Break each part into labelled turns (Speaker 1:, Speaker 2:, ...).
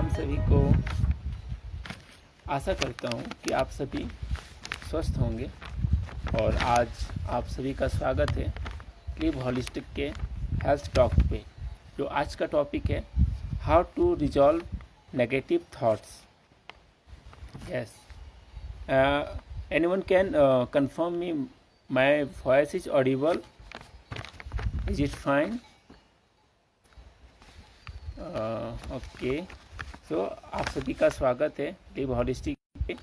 Speaker 1: राम सभी को। आशा करता हूँ कि आप सभी स्वस्थ होंगे और आज आप सभी का स्वागत है लिव होलिस्टिक के हेल्थ टॉक पे। जो आज का टॉपिक है how to resolve negative thoughts. Yes, anyone can confirm me my voice is audible? Is it fine? Okay, so आप सभी का स्वागत है लिव होलिस्टिक पे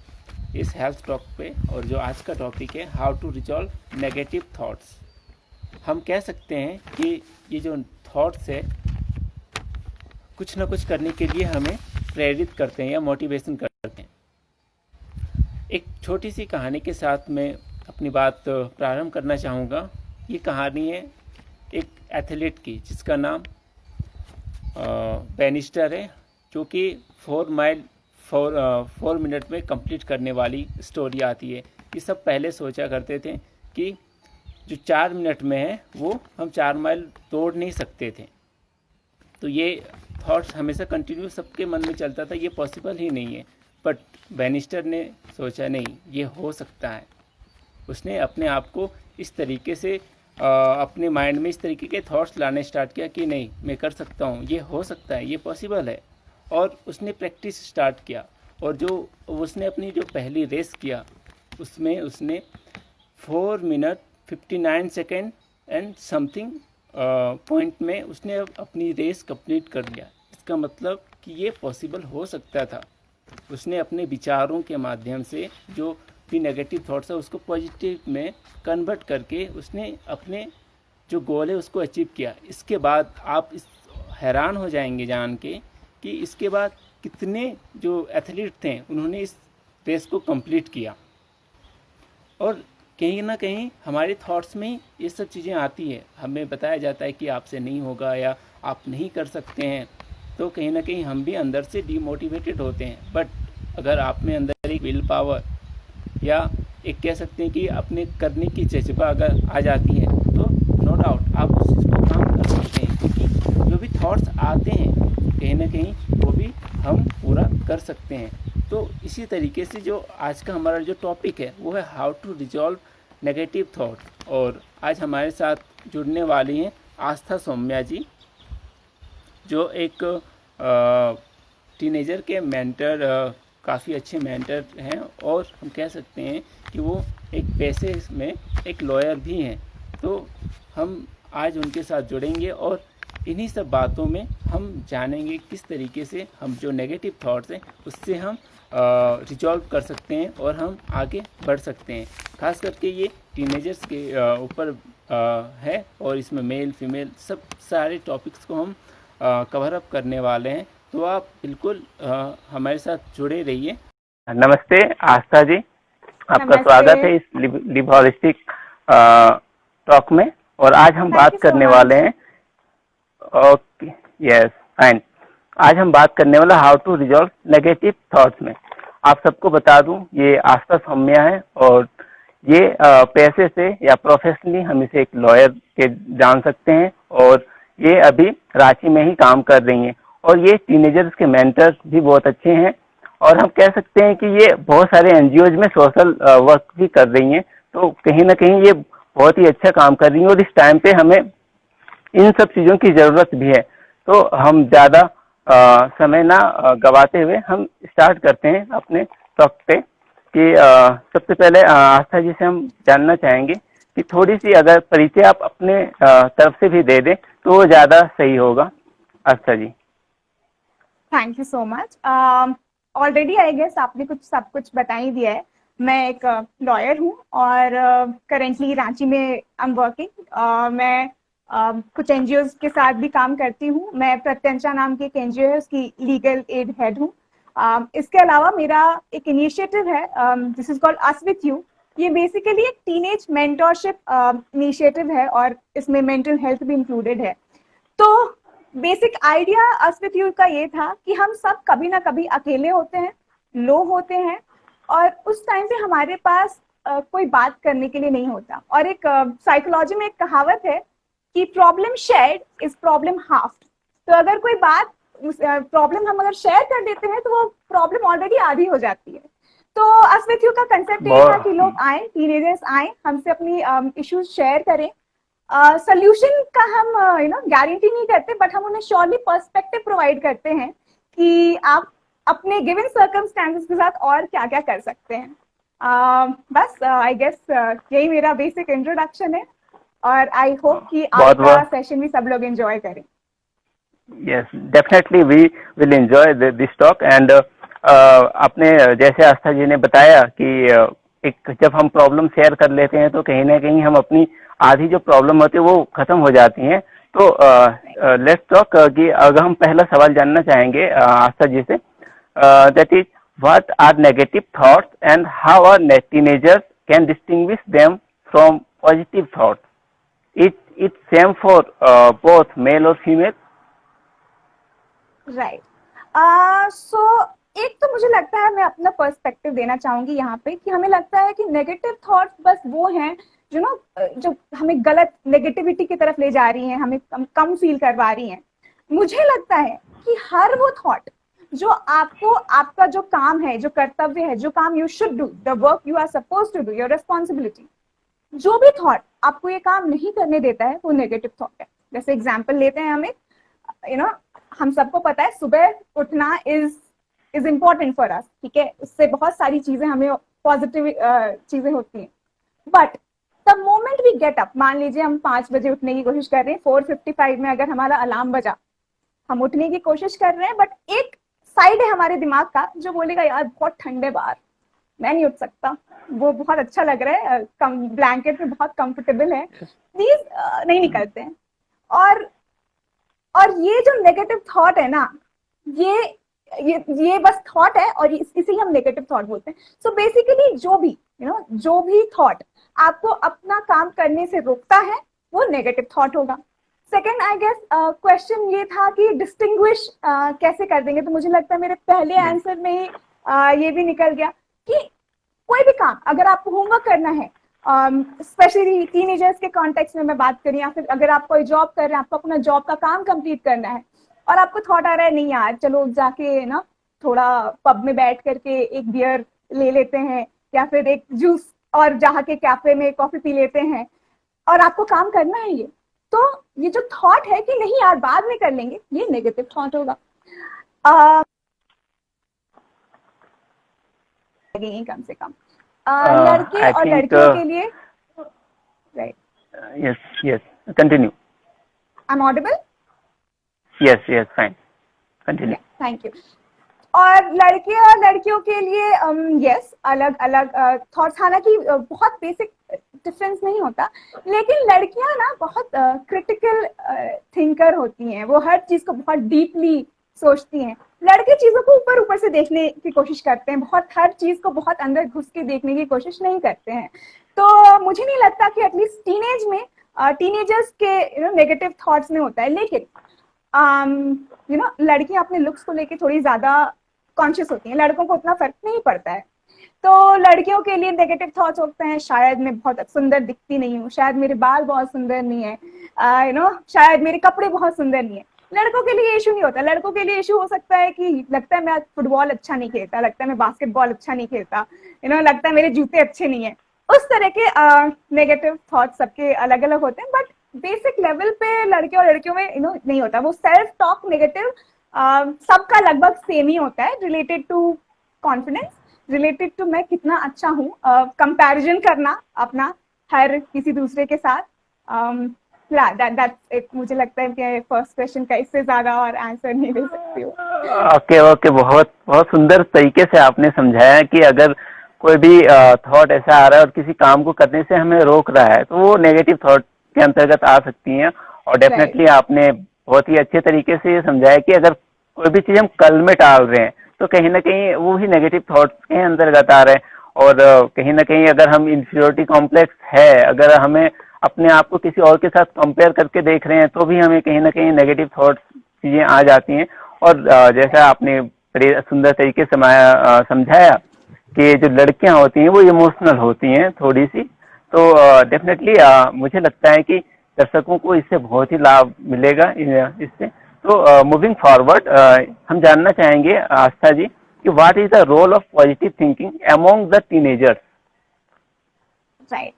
Speaker 1: इस हेल्थ टॉक पे। और जो आज का टॉपिक है how to resolve negative thoughts. हम कह सकते हैं कि ये जो थॉट्स है कुछ ना कुछ करने के लिए हमें प्रेरित करते हैं या मोटिवेशन करते हैं। एक छोटी सी कहानी के साथ मैं अपनी बात प्रारंभ करना चाहूँगा। ये कहानी है एक एथलीट की जिसका नाम बैनिस्टर है, जो कि 4 मिनट में कंप्लीट करने वाली स्टोरी आती है। ये सब पहले सोचा करते थे कि जो 4 मिनट में है वो हम 4 माइल दौड़ नहीं सकते थे। तो ये थॉट्स हमेशा कंटिन्यू सबके मन में चलता था, ये पॉसिबल ही नहीं है। बट बैनिस्टर ने सोचा नहीं, ये हो सकता है। उसने अपने आप को इस तरीके से अपने माइंड में इस तरीके के थॉट्स लाने स्टार्ट किया कि नहीं, मैं कर सकता हूँ, ये हो सकता है, ये पॉसिबल है। और उसने प्रैक्टिस स्टार्ट किया और जो उसने अपनी जो पहली रेस किया उसमें उसने 4 minute 59 second and something point में उसने अपनी रेस कंप्लीट कर लिया। इसका मतलब कि ये पॉसिबल हो सकता था। उसने अपने विचारों के माध्यम से जो भी नेगेटिव थॉट्स है उसको पॉजिटिव में कन्वर्ट करके उसने अपने जो गोल है उसको अचीव किया। इसके बाद आप हैरान हो जाएंगे जान के कि इसके बाद कितने जो एथलीट थे उन्होंने इस रेस को कंप्लीट किया। और कहीं ना कहीं हमारे थॉट्स में ये सब चीज़ें आती है, हमें बताया जाता है कि आपसे नहीं होगा या आप नहीं कर सकते हैं, तो कहीं ना कहीं हम भी अंदर से डीमोटिवेटेड होते हैं। बट अगर आप में अंदर एक विल पावर या एक कह सकते हैं कि अपने करने की जज्बा अगर आ जाती है तो नो डाउट आप उस चीज़ को काम कर सकते हैं, क्योंकि जो भी थॉट्स आते हैं कहीं ना कहीं वो भी हम पूरा कर सकते हैं। तो इसी तरीके से जो आज का हमारा जो टॉपिक है वो है how to resolve negative thought. और आज हमारे साथ जुड़ने वाली हैं आस्था सौम्या जी, जो एक टीनेजर के मेंटर, काफ़ी अच्छे मेंटर हैं और हम कह सकते हैं कि वो एक पैसे में एक लॉयर भी हैं। तो हम आज उनके साथ जुड़ेंगे और इन्हीं सब बातों में हम जानेंगे किस तरीके से हम जो नेगेटिव थॉट्स हैं उससे हम रिजॉल्व कर सकते हैं और हम आगे बढ़ सकते हैं। खास करके ये टीनेजर्स के ऊपर है और इसमें मेल फीमेल सब सारे टॉपिक्स को हम कवर अप करने वाले हैं। तो आप बिल्कुल हमारे साथ जुड़े रहिए। नमस्ते आस्था जी, आपका स्वागत है इस लिव होलिस्टिक टॉक में। और आज हम बात करने वाले हैं ओके यस फाइन आज हम बात करने वाला how to resolve negative thoughts में। आप सबको बता दूं ये आस्था सौम्या है और ये पैसे से या प्रोफेशनली हम इसे एक लॉयर के जान सकते हैं और ये अभी रांची में ही काम कर रही हैं और ये टीनेजर्स के मेंटर्स भी बहुत अच्छे हैं। और हम कह सकते हैं कि ये बहुत सारे एनजीओज में सोशल वर्क भी कर रही हैं। तो कहीं ना कहीं ये बहुत ही अच्छा काम कर रही हैं और इस टाइम पे हमें इन सब चीज़ों की ज़रूरत भी है। तो हम ज़्यादा समय ना गवाते हुए हम स्टार्ट करते हैं अपने टॉक पे कि सबसे पहले आस्था जी से हम जानना चाहेंगे कि थोड़ी सी अगर परिचय आप अपने तरफ से भी दे दें तो वो ज़्यादा सही होगा। Aastha ji.
Speaker 2: Thank you so much. Already I guess आपने सब कुछ बता ही दिया है। मैं एक लॉयर हूँ और करेंटली रांची में आई एम वर्किंग। मैं कुछ एनजीओज के साथ भी काम करती हूँ। मैं प्रत्यंचा नाम की एक एनजीओ है, उसकी लीगल एड हेड हूँ। इसके अलावा मेरा एक इनिशिएटिव है, this is called us with you. ये बेसिकली एक टीनेज मेंटरशिप इनिशिएटिव है और इसमें मेंटल हेल्थ भी इंक्लूडेड है। तो basic idea us with you का ये था कि हम सब कभी ना कभी अकेले होते हैं, लो होते हैं और उस टाइम पे हमारे पास कोई बात करने के लिए नहीं होता। और एक साइकोलॉजी में एक कहावत है कि problem shared is problem halved. तो अगर कोई बात प्रॉब्लम हम अगर शेयर कर देते हैं तो वो प्रॉब्लम ऑलरेडी आधी हो जाती है। तो अस्मित का कंसेप्ट ये था कि लोग आए, टीनेजर्स आए, हमसे अपनी इश्यूज शेयर करें। सोल्यूशन का हम गारंटी नहीं करते, बट हम उन्हें श्योरली पर्सपेक्टिव प्रोवाइड करते हैं कि आप अपने गिवन सर्कमस्टेंसेस के साथ और क्या क्या कर सकते हैं। बस आई गेस यही मेरा बेसिक इंट्रोडक्शन है, और आई होप कि आज का सेशन भी सब लोग एंजॉय करें।
Speaker 3: Yes, definitely we will enjoy this talk. And आपने जैसे आस्था जी ने बताया कि एक जब हम प्रॉब्लम शेयर कर लेते हैं तो कहीं ना कहीं हम अपनी आधी जो प्रॉब्लम होती है वो खत्म हो जाती हैं। तो लेट्स टॉक कि अगर हम पहला सवाल जानना चाहेंगे आस्था जी से, that is what are negative thoughts and how are teenagers can distinguish them from positive thoughts. It's same for both male और फीमेल?
Speaker 2: राइट। सो एक तो मुझे लगता है, मैं अपना पर्सपेक्टिव देना चाहूंगी यहाँ पे, कि हमें लगता है कि नेगेटिव थॉट्स बस वो हैं जो हमें गलत नेगेटिविटी की तरफ ले जा रही हैं, हमें कम फील करवा रही हैं। मुझे लगता है कि हर वो थॉट जो आपको, आपका जो काम है, जो कर्तव्य है, जो काम you should do, the work you are suppose to do, your responsibility, जो भी थॉट आपको ये काम नहीं करने देता है वो नेगेटिव थॉट है। जैसे एग्जाम्पल लेते हैं, हमें हम सबको पता है सुबह उठना इज इम्पोर्टेंट फॉर अस, ठीक है, उससे बहुत सारी चीजें हमें पॉजिटिव चीजें होती हैं। But the moment we get up, मान लीजिए हम 5 बजे उठने की कोशिश कर रहे हैं, 4:55 में अगर हमारा अलार्म बजा, हम उठने की कोशिश कर रहे हैं, बट एक साइड है हमारे दिमाग का जो बोलेगा यार बहुत ठंडे बाहर, मैं नहीं उठ सकता, वो बहुत अच्छा लग रहा है, ब्लैंकेट में बहुत कंफर्टेबल है, प्लीज नहीं निकलते हैं। और ये जो नेगेटिव थॉट है ना, ये बस थॉट है, और इसीलिए हम नेगेटिव थॉट बोलते हैं। सो बेसिकली जो भी थॉट आपको अपना काम करने से रोकता है वो नेगेटिव थॉट होगा। सेकेंड, आई गेस क्वेश्चन ये था कि डिस्टिंग्विश कैसे कर देंगे, तो मुझे लगता है मेरे पहले आंसर में ही ये भी निकल गया कि कोई भी काम अगर आपको होमवर्क करना है, स्पेशली टीनेजर्स के कॉन्टेक्स्ट में मैं बात करूं, या फिर अगर आप कोई जॉब कर रहे हैं, आपको अपना जॉब का काम कंप्लीट करना है, और आपको थॉट आ रहा है नहीं यार चलो जाके थोड़ा पब में बैठ करके एक बियर ले लेते हैं, या फिर एक जूस और जहाँ के कैफे में कॉफी पी लेते हैं, और आपको काम करना है ये, तो ये जो थॉट है कि नहीं यार बाद में कर लेंगे, ये नेगेटिव थॉट होगा। कम से कम लड़के और लड़कियों के लिए, right?
Speaker 3: Yes, continue.
Speaker 2: I am audible?
Speaker 3: Yes, fine, continue.
Speaker 2: Thank you. और लड़के और लड़कियों के लिए यस अलग अलग थॉट्स, हालांकि बहुत बेसिक डिफरेंस नहीं होता, लेकिन लड़कियां ना बहुत क्रिटिकल थिंकर होती हैं, वो हर चीज को बहुत डीपली सोचती हैं। लड़के चीजों को ऊपर ऊपर से देखने की कोशिश करते हैं, बहुत हर चीज को बहुत अंदर घुस के देखने की कोशिश नहीं करते हैं। तो मुझे नहीं लगता कि एटलीस्ट टीनेज में टीनेजर्स के नेगेटिव थॉट्स में होता है, लेकिन लड़कियां अपने लुक्स को लेके थोड़ी ज्यादा कॉन्शियस होती हैं, लड़कों को उतना फर्क नहीं पड़ता है। तो लड़कियों के लिए नेगेटिव थॉट्स होते हैं, शायद मैं बहुत सुंदर दिखती नहीं हूँ, शायद मेरे बाल बहुत सुंदर नहीं है, शायद मेरे कपड़े बहुत सुंदर नहीं है। लड़कों के लिए इशू नहीं होता। लड़कों के लिए इशू हो सकता है कि लगता है मैं फुटबॉल अच्छा नहीं खेलता, लगता है मैं बास्केटबॉल अच्छा नहीं खेलता, लगता है मेरे जूते अच्छे नहीं है। उस तरह के नेगेटिव थॉट्स सबके अलग अलग होते हैं, बट बेसिक लेवल पे लड़के और लड़कियों में नहीं होता। वो सेल्फ टॉक नेगेटिव सबका लगभग सेम ही होता है, related to confidence, related to मैं कितना अच्छा हूँ, कंपैरिजन करना अपना हर किसी दूसरे के साथ। मुझे लगता है कि फर्स्ट क्वेश्चन का इससे ज्यादा और आंसर नहीं दे सकती हूँ।
Speaker 3: ओके, बहुत बहुत सुंदर तरीके से आपने समझाया कि अगर कोई भी थॉट ऐसा आ रहा है और किसी काम को करने से हमें रोक रहा है तो वो नेगेटिव थॉट के अंतर्गत आ सकती हैं। और डेफिनेटली आपने बहुत ही अच्छे तरीके से ये समझाया कि अगर कोई भी चीज हम कल में टाल रहे हैं तो कहीं ना कहीं वो ही नेगेटिव थॉट्स के अंतर्गत आ रहे हैं। और कहीं ना कहीं अगर हम इंफीरियोरिटी कॉम्प्लेक्स है, अगर हमें अपने आप को किसी और के साथ कंपेयर करके देख रहे हैं तो भी हमें कहीं ना कहीं नेगेटिव थॉट्स चीजें आ जाती हैं। और जैसा आपने बड़े सुंदर तरीके से समझाया कि जो लड़कियां होती हैं वो इमोशनल होती हैं थोड़ी सी, तो डेफिनेटली मुझे लगता है कि दर्शकों को इससे बहुत ही लाभ मिलेगा इससे। तो मूविंग फॉरवर्ड हम जानना चाहेंगे आस्था जी कि what is the role of positive thinking among the teenagers.
Speaker 2: Right.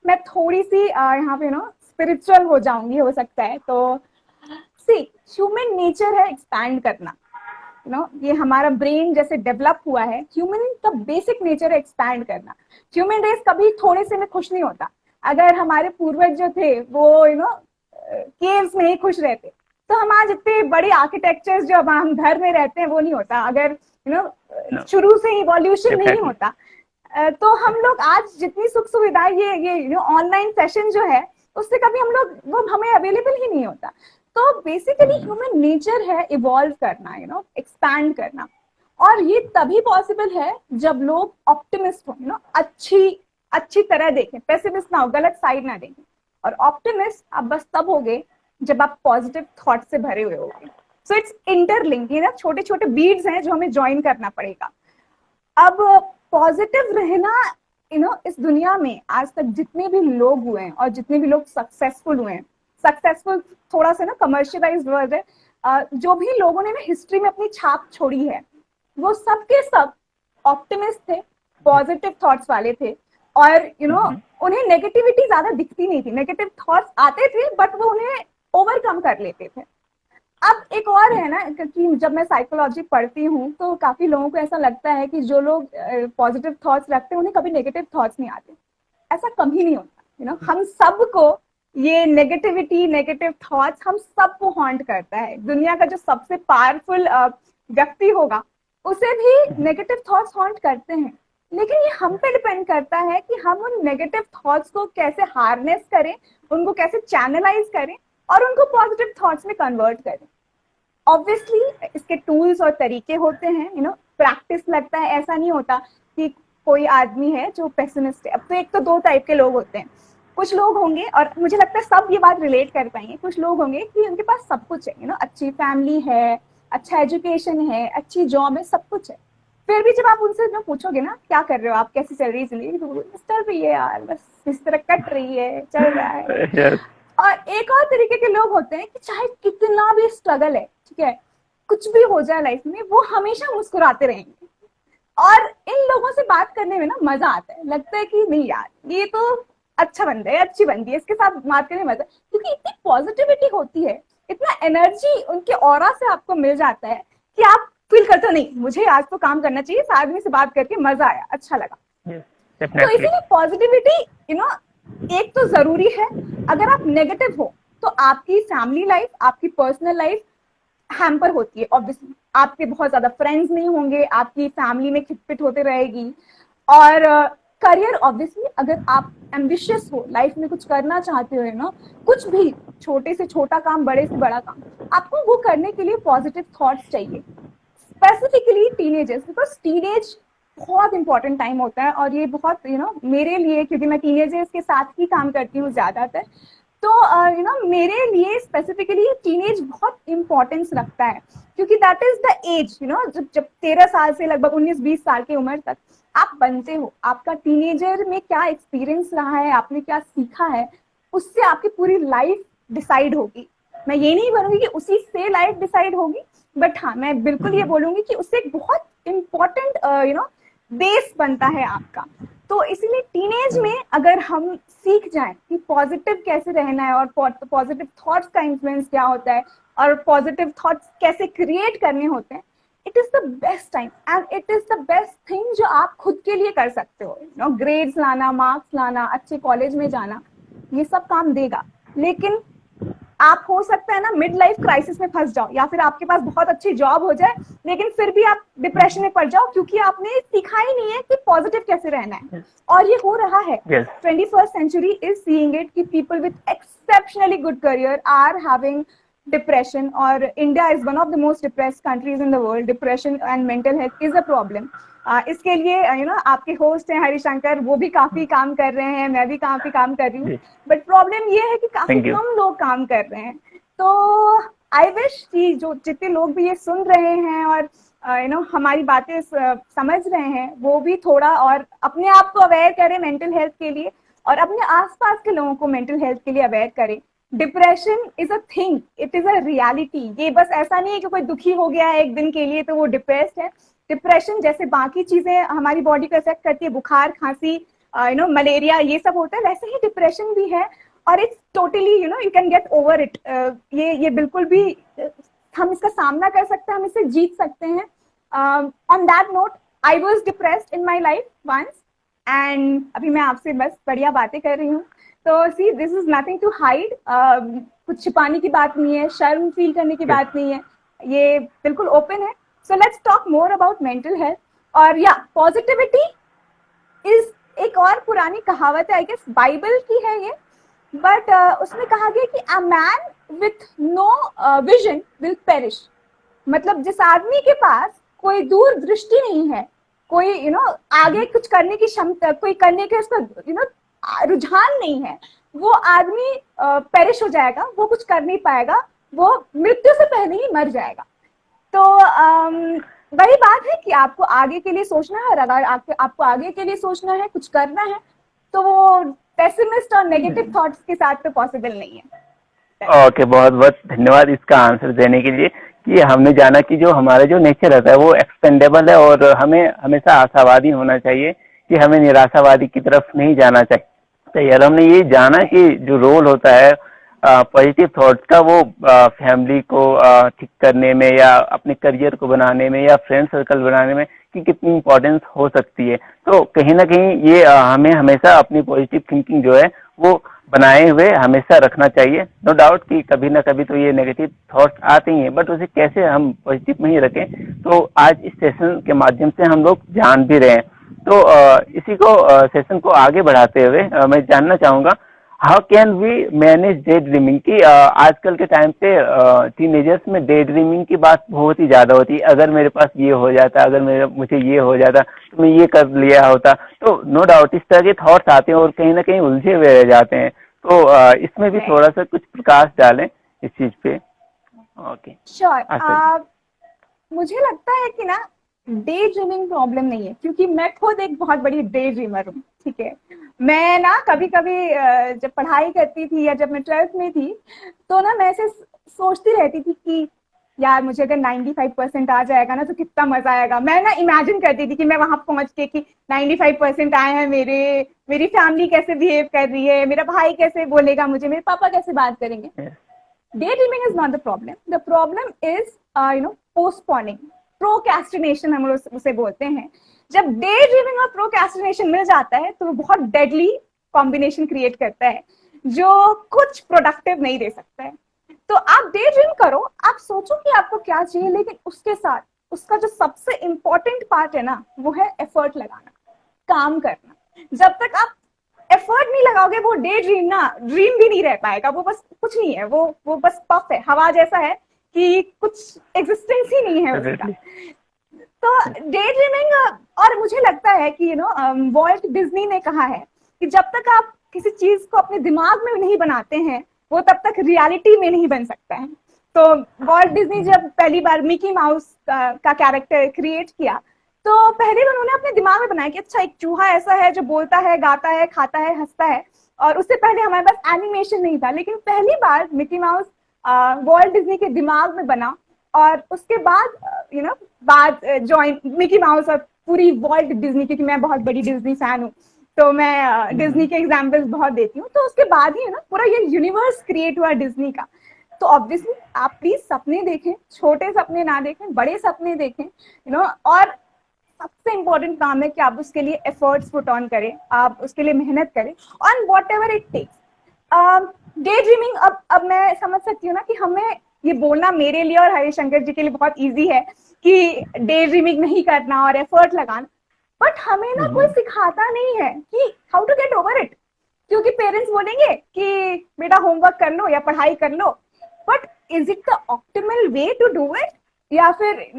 Speaker 2: मैं थोड़ी सी यहाँ पे स्पिरिचुअल हो जाऊंगी, हो सकता है। तो सी, ह्यूमन नेचर है एक्सपैंड करना। ये हमारा ब्रेन जैसे डेवलप हुआ है, ह्यूमन का बेसिक नेचर है एक्सपैंड करना। ह्यूमन रेस कभी थोड़े से में खुश नहीं होता। अगर हमारे पूर्वज जो थे वो केव्स में ही खुश रहते, तो हम आज इतने बड़े आर्किटेक्चर्स जो अब हम घर में रहते हैं वो नहीं होता। अगर शुरू से इवोल्यूशन नहीं होता तो हम लोग आज जितनी सुख सुविधाएं ये ऑनलाइन सेशन जो है उससे कभी हम लोग वो हमें अवेलेबल ही नहीं होता। तो बेसिकली ह्यूमन नेचर है इवॉल्व करना, एक्सपैंड करना। और ये तभी पॉसिबल है जब लोग ऑप्टिमिस्ट हो, अच्छी तरह देखें, पेसिमिस्ट ना हो, गलत साइड ना देखें। और ऑप्टिमिस्ट आप बस तब होगे जब आप पॉजिटिव थॉट से भरे हुए होगे। सो इट्स इंटरलिंक, ये ना छोटे छोटे बीड्स हैं जो हमें ज्वाइन करना पड़ेगा। अब पॉजिटिव रहना इस दुनिया में आज तक जितने भी लोग हुए हैं और जितने भी लोग सक्सेसफुल हुए हैं, सक्सेसफुल थोड़ा सा कमर्शियलाइज्ड वर्ड है, जो भी लोगों ने हिस्ट्री में अपनी छाप छोड़ी है वो सब के सब ऑप्टिमिस्ट थे, पॉजिटिव थॉट्स वाले थे। और उन्हें नेगेटिविटी ज्यादा दिखती नहीं थी। नेगेटिव थॉट्स आते थे बट वो उन्हें ओवरकम कर लेते थे। अब एक और है ना कि जब मैं साइकोलॉजी पढ़ती हूँ तो काफी लोगों को ऐसा लगता है कि जो लोग पॉजिटिव थॉट्स रखते हैं उन्हें कभी नेगेटिव थॉट्स नहीं आते। ऐसा कभी नहीं होता। हम सबको ये नेगेटिविटी, नेगेटिव थॉट्स हम सबको हॉन्ट करता है। दुनिया का जो सबसे पावरफुल व्यक्ति होगा उसे भी नेगेटिव थॉट्स हॉन्ट करते हैं। लेकिन ये हम पे डिपेंड करता है कि हम उन नेगेटिव थॉट्स को कैसे हार्नेस करें, उनको कैसे चैनलाइज करें और उनको पॉजिटिव थॉट्स में कन्वर्ट करें। ऑब्वियसली इसके टूल्स और तरीके होते हैं, प्रैक्टिस लगता है। ऐसा नहीं होता कि कोई आदमी है जो पेसिमिस्ट है। अब तो एक तो दो टाइप के लोग होते हैं। कुछ लोग होंगे, और मुझे लगता है सब ये बात रिलेट कर पाएंगे, कुछ लोग होंगे कि उनके पास सब कुछ है, अच्छी फैमिली है, अच्छा एजुकेशन है, अच्छी जॉब है, सब कुछ है। फिर भी जब आप उनसे पूछोगे ना क्या कर रहे हो आप, कैसी चल रही है जिंदगी, तो चल रही है यार, बस इस तरह कट रही है, चल रहा है। और एक और तरीके के लोग होते हैं कि चाहे कितना भी स्ट्रगल है, ठीक है, कुछ भी हो जाए लाइफ में, वो हमेशा मुस्कुराते रहेंगे। और इन लोगों से बात करने में ना मजा आता है, लगता है कि नहीं यार ये तो अच्छा बंदा है, अच्छी बंदी है, इसके साथ बात करने में मजा, क्योंकि इतनी पॉजिटिविटी होती है, इतना एनर्जी उनके ऑरा से आपको मिल जाता है कि आप फील करते हो नहीं मुझे आज तो काम करना चाहिए, इस आदमी से बात करके मजा आया, अच्छा लगा। तो इसीलिए पॉजिटिविटी एक तो जरूरी है। अगर आप नेगेटिव हो तो आपकी फैमिली लाइफ, आपकी पर्सनल लाइफ हैम्पर होती है। ऑब्वियसली आपके बहुत ज्यादा फ्रेंड्स नहीं होंगे, आपकी फैमिली में खिटपिट होते रहेगी। और करियर, ऑब्वियसली अगर आप एम्बिशियस हो, लाइफ में कुछ करना चाहते हो, कुछ भी छोटे से छोटा काम, बड़े से बड़ा काम, आपको वो करने के लिए पॉजिटिव थॉट्स चाहिए। स्पेसिफिकली टीनेजर्स, बिकॉज टीनेज बहुत इंपॉर्टेंट टाइम होता है। और ये बहुत मेरे लिए, क्योंकि मैं टीनेजर्स के साथ ही काम करती हूँ ज्यादातर, तो मेरे लिए स्पेसिफिकली टीनेज बहुत इंपॉर्टेंस रखता है, क्योंकि दैट इज द एज, जब 13 साल से लगभग 19-20 साल की उम्र तक आप बनते हो। आपका टीनेजर में क्या एक्सपीरियंस रहा है, आपने क्या सीखा है, उससे आपकी पूरी लाइफ डिसाइड होगी। मैं ये नहीं बोलूंगी कि उसी से लाइफ डिसाइड होगी, बट हाँ मैं बिल्कुल ये बोलूंगी कि उससे एक बहुत इंपॉर्टेंट बेस बनता है आपका। तो इसीलिए टीनेज में अगर हम सीख जाएं कि पॉजिटिव कैसे रहना है और पॉजिटिव थॉट्स का इन्फ्लुएंस क्या होता है और पॉजिटिव थॉट्स कैसे क्रिएट करने होते हैं, it is the best time and it is the best thing जो आप खुद के लिए कर सकते हो। ग्रेड्स लाना, मार्क्स लाना, अच्छे कॉलेज में जाना, ये सब काम देगा। लेकिन आप हो सकता है ना मिड लाइफ क्राइसिस में फंस जाओ, या फिर आपके पास बहुत अच्छी जॉब हो जाए लेकिन फिर भी आप डिप्रेशन में पड़ जाओ, क्योंकि आपने सीखा ही नहीं है कि पॉजिटिव कैसे रहना है। और ये हो रहा है। 21st century is seeing it कि people with exceptionally good career are having depression, और India is one of the most depressed countries in the world. Depression and mental health is a problem. इसके लिए आपके host हैं हरिशंकर, वो भी काफी काम कर रहे हैं, मैं भी काफी काम कर रही हूँ, बट प्रॉब्लम ये है कि काफी कम लोग काम कर रहे हैं। तो आई विश कि जो जितने लोग भी ये सुन रहे हैं और हमारी बातें समझ रहे हैं, वो भी थोड़ा और अपने आप को अवेयर करें मेंटल हेल्थ के लिए, और अपने आसपास के लोगों को मेंटल हेल्थ के लिए अवेयर करें, depression is a thing, it is a reality. ये बस ऐसा नहीं है कि कोई दुखी हो गया है एक दिन के लिए तो वो डिप्रेस्ड है। डिप्रेशन जैसे बाकी चीजें हमारी बॉडी को इफेक्ट करती है, बुखार, खांसी, मलेरिया, ये सब होता है, वैसे ही डिप्रेशन भी है। और it's totally you can get over it. ये बिल्कुल भी हम इसका सामना कर सकते हैं, हम इससे जीत सकते हैं। On that note, I was depressed in my life once, and अभी मैं आपसे बस बढ़िया बातें कर रही हूँ। तो see, this is nothing to hide, कुछ छिपाने की बात नहीं है, शर्म फील करने की बात नहीं है, ये बिल्कुल ओपन है। So let's talk more about mental health. और या पॉजिटिविटी इज एक और पुरानी कहावत है, आई गेस बाइबल की है ये, बट उसमें कहा गया कि a man with no vision will perish. मतलब जिस आदमी के पास कोई दूर दृष्टि नहीं है, कोई आगे कुछ करने की क्षमता, कोई करने के उसका रुझान नहीं है, वो आदमी पेरिश हो जाएगा, वो कुछ कर नहीं पाएगा, वो मृत्यु से पहले ही मर जाएगा। तो वही बात है कि आपको आगे के लिए सोचना है, और अगर आपको आगे के लिए सोचना है, कुछ करना है, तो वो पेसिमिस्ट और नेगेटिव थॉट्स के साथ तो पॉसिबल नहीं है।
Speaker 3: ओके, बहुत बहुत धन्यवाद इसका आंसर देने के लिए कि हमने जाना कि जो हमारा जो नेचर रहता है वो एक्सपेंडेबल है और हमें हमेशा आशावादी होना चाहिए, कि हमें निराशावादी की तरफ नहीं जाना चाहिए। और हमने ये जाना कि जो रोल होता है पॉजिटिव थॉट्स का, वो फैमिली को ठीक करने में या अपने करियर को बनाने में या फ्रेंड सर्कल बनाने में कि कितनी इम्पोर्टेंस हो सकती है। तो कहीं ना कहीं ये हमें हमेशा अपनी पॉजिटिव थिंकिंग जो है वो बनाए हुए हमेशा रखना चाहिए। नो डाउट कि कभी ना कभी तो ये नेगेटिव थॉट्स आते ही हैं, बट उसे कैसे हम पॉजिटिव में ही रखें, तो आज इस सेशन के माध्यम से हम लोग जान भी रहे हैं। तो इसी को सेशन को आगे बढ़ाते हुए मैं जानना चाहूँगा, how can we manage day dreaming की। आजकल के टाइम पे टीनेजर्स में डे ड्रीमिंग की बात बहुत ही ज़्यादा होती है। अगर मेरे पास ये हो जाता, अगर मुझे ये हो जाता तो मैं ये कर लिया होता। तो नो डाउट इस तरह के थॉट्स आते हैं और कहीं ना कहीं उलझे हुए रह जाते हैं। तो इसमें भी थोड़ा सा कुछ प्रकाश डालें इस चीज़ पे। Okay,
Speaker 2: sure. मुझे लगता है कि ना डे ड्रीमिंग प्रॉब्लम नहीं है, क्योंकि मैं खुद एक बहुत बड़ी डे ड्रीमर हूँ। ठीक है, मैं ना कभी कभी जब पढ़ाई करती थी या जब मैं 12th में थी, तो ना मैं ऐसे सोचती रहती थी कि यार मुझे अगर 95% आ जाएगा ना तो कितना मजा आएगा। मैं ना इमेजिन करती थी कि मैं वहां पहुंच के कि 95% आए हैं मेरी फैमिली कैसे बिहेव कर रही है, मेरा भाई कैसे बोलेगा मुझे, मेरे पापा कैसे बात करेंगे। Day dreaming is not the problem, the problem is postponing, procrastination हम लोग उसे बोलते हैं। जब डे ड्रीमिंग और प्रोक्रेस्टिनेशन मिल जाता है तो वो बहुत डेडली कॉम्बिनेशन क्रिएट करता है, जो कुछ प्रोडक्टिव नहीं दे सकता है। तो आप डे ड्रीम करो, आप सोचो कि आपको क्या चाहिए, लेकिन उसके साथ उसका जो सबसे इंपॉर्टेंट पार्ट है ना, वो है एफर्ट लगाना, काम करना। जब तक आप एफर्ट नहीं लगाओगे, वो डे ड्रीम ना ड्रीम भी नहीं रह पाएगा, वो बस कुछ नहीं है, वो बस पफ है, हवा जैसा है कि कुछ एग्जिस्टेंस ही नहीं है उसका। तो डे ड्रीमिंग, और मुझे लगता है कि वॉल्ट डिज्नी ने कहा है कि जब तक आप किसी चीज को अपने दिमाग में नहीं बनाते हैं, वो तब तक रियलिटी में नहीं बन सकता है। तो वॉल्ट डिज्नी जब पहली बार मिकी माउस का कैरेक्टर क्रिएट किया, तो पहले उन्होंने अपने दिमाग में बनाया कि अच्छा एक चूहा ऐसा है जो बोलता है, गाता है, खाता है, हंसता है। और उससे पहले हमारे पास एनिमेशन नहीं था, लेकिन पहली बार मिकी माउस वॉल्ट डिज्नी के दिमाग में बना। और उसके बाद जॉइन मिकी माउस और पूरी वॉल्ट डिज्नी, क्योंकि मैं बहुत बड़ी डिज्नी फैन हूँ, तो मैं डिज्नी के एग्जाम्पल्स बहुत देती हूँ। तो उसके बाद ही पूरा ये यूनिवर्स क्रिएट हुआ डिज्नी का। तो ऑब्वियसली आप प्लीज सपने देखें, छोटे सपने ना देखें, बड़े सपने देखें। और सबसे इम्पोर्टेंट काम है कि आप उसके लिए एफर्ट्स पुट ऑन करें, आप उसके लिए मेहनत करें on whatever it takes. Day dreaming, अब मैं समझ सकती हूँ ना कि हमें ये बोलना मेरे लिए और हरिशंकर जी के लिए बहुत इजी है कि डे ड्रीमिंग नहीं करना और एफर्ट लगाना, बट हमें ना कोई सिखाता नहीं है कि how to get over it. क्योंकि पेरेंट्स बोलेंगे कि बेटा होमवर्क कर लो या पढ़ाई कर लो, but is it the optimal way to do it, या फिर